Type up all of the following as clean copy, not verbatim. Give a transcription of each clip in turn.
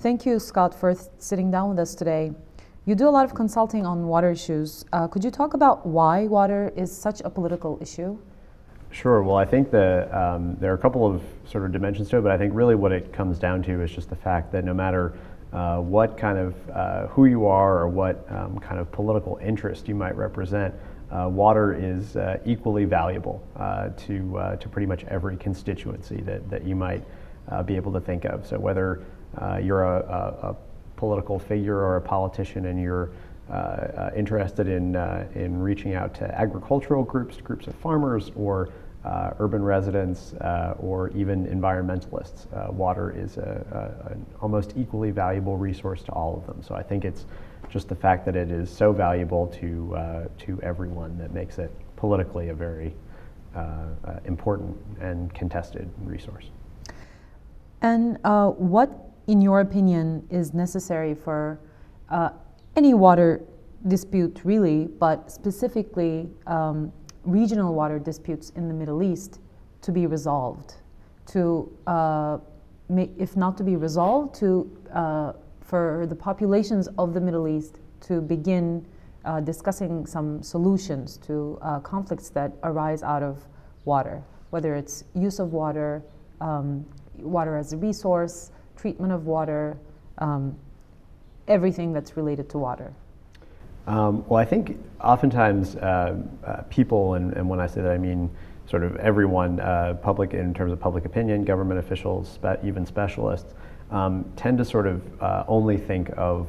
Thank you, Scott, for sitting down with us today. You do a lot of consulting on water issues. Could you talk about why water is such a political issue? Sure. Well, I think there are a couple of sort of dimensions to it, but I think really what it comes down to is just the fact that no matter what kind of who you are or what kind of political interest you might represent, water is equally valuable to pretty much every constituency that you might be able to think of. So whether you're a political figure or a politician and you're interested in reaching out to agricultural groups of farmers or urban residents or even environmentalists, water is an almost equally valuable resource to all of them. So I think it's just the fact that it is so valuable to everyone that makes it politically a very important and contested resource. And what, in your opinion, is necessary for any water dispute, really, but specifically regional water disputes in the Middle East to be resolved? If not to be resolved, for the populations of the Middle East to begin discussing some solutions to conflicts that arise out of water, whether it's use of water, water as a resource, treatment of water, everything that's related to water. Well, I think oftentimes people, and when I say that I mean sort of everyone, public in terms of public opinion, government officials, even specialists, tend to sort of only think of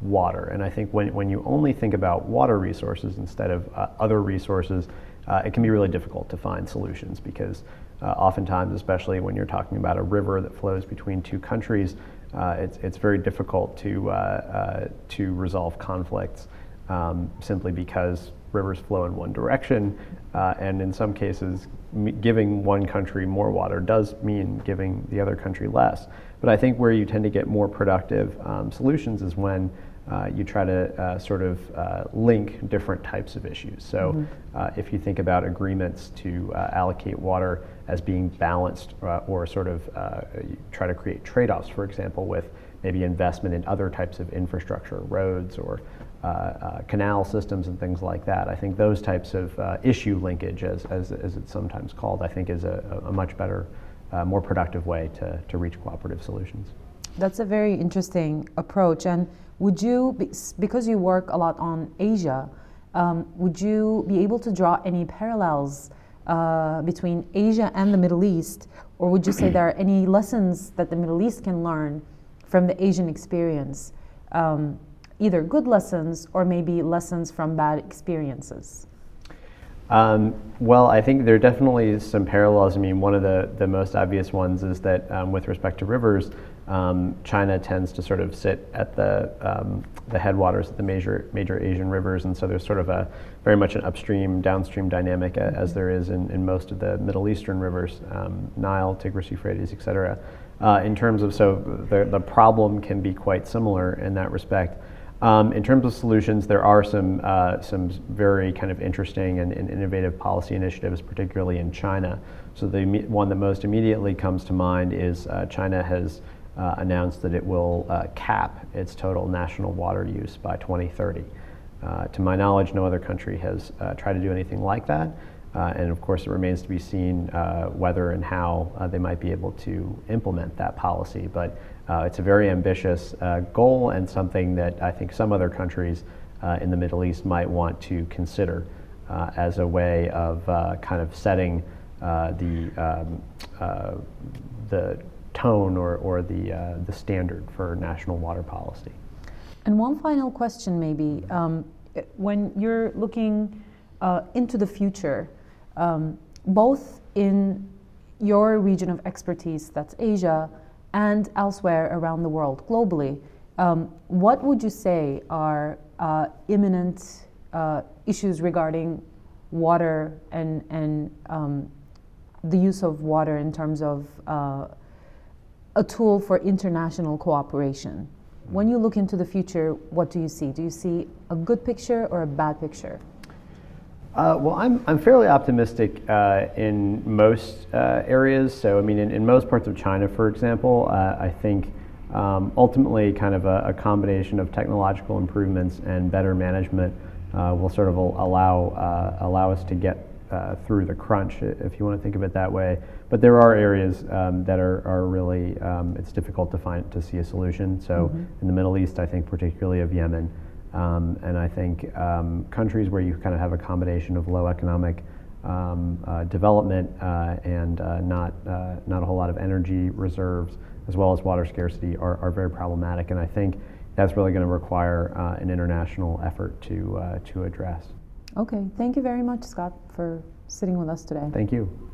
water. And I think when you only think about water resources instead of other resources, it can be really difficult to find solutions because oftentimes, especially when you're talking about a river that flows between two countries, it's very difficult to resolve conflicts simply because rivers flow in one direction, and in some cases, giving one country more water does mean giving the other country less. But I think where you tend to get more productive solutions is when you try to sort of link different types of issues. So if you think about agreements to allocate water as being balanced or sort of try to create trade-offs, for example, with maybe investment in other types of infrastructure, roads or canal systems and things like that. I think those types of issue linkage, as it's sometimes called, I think is a much better, more productive way to reach cooperative solutions. That's a very interesting approach. And would you, because you work a lot on Asia, would you be able to draw any parallels between Asia and the Middle East? Or would you say there are any lessons that the Middle East can learn from the Asian experience? Either good lessons or maybe lessons from bad experiences? Well, I think there are definitely some parallels. I mean, one of the most obvious ones is that with respect to rivers, China tends to sort of sit at the headwaters of the major Asian rivers, and so there's sort of a very much an upstream downstream dynamic as there is in most of the Middle Eastern rivers, Nile, Tigris, Euphrates, etc. In terms of the problem can be quite similar in that respect. In terms of solutions, there are some very kind of interesting and innovative policy initiatives, particularly in China. So the one that most immediately comes to mind is China has announced that it will cap its total national water use by 2030. To my knowledge, no other country has tried to do anything like that. And of course, it remains to be seen whether and how they might be able to implement that policy. But it's a very ambitious goal and something that I think some other countries in the Middle East might want to consider as a way of kind of setting the tone or the standard for national water policy. And one final question, maybe, when you're looking into the future, both in your region of expertise, that's Asia, and elsewhere around the world, globally, what would you say are imminent issues regarding water and the use of water in terms of a tool for international cooperation? When you look into the future, what do you see? Do you see a good picture or a bad picture? Well, I'm fairly optimistic in most areas. So, I mean, in most parts of China, for example, I think Ultimately, kind of a combination of technological improvements and better management will sort of allow us to get through the crunch, if you want to think of it that way. But there are areas that are really, it's difficult to see a solution. So in the Middle East, I think particularly of Yemen, and I think countries where you kind of have a combination of low economic development and not a whole lot of energy reserves, as well as water scarcity, are very problematic. And I think that's really going to require an international effort to address. Okay, thank you very much, Scott, for sitting with us today. Thank you.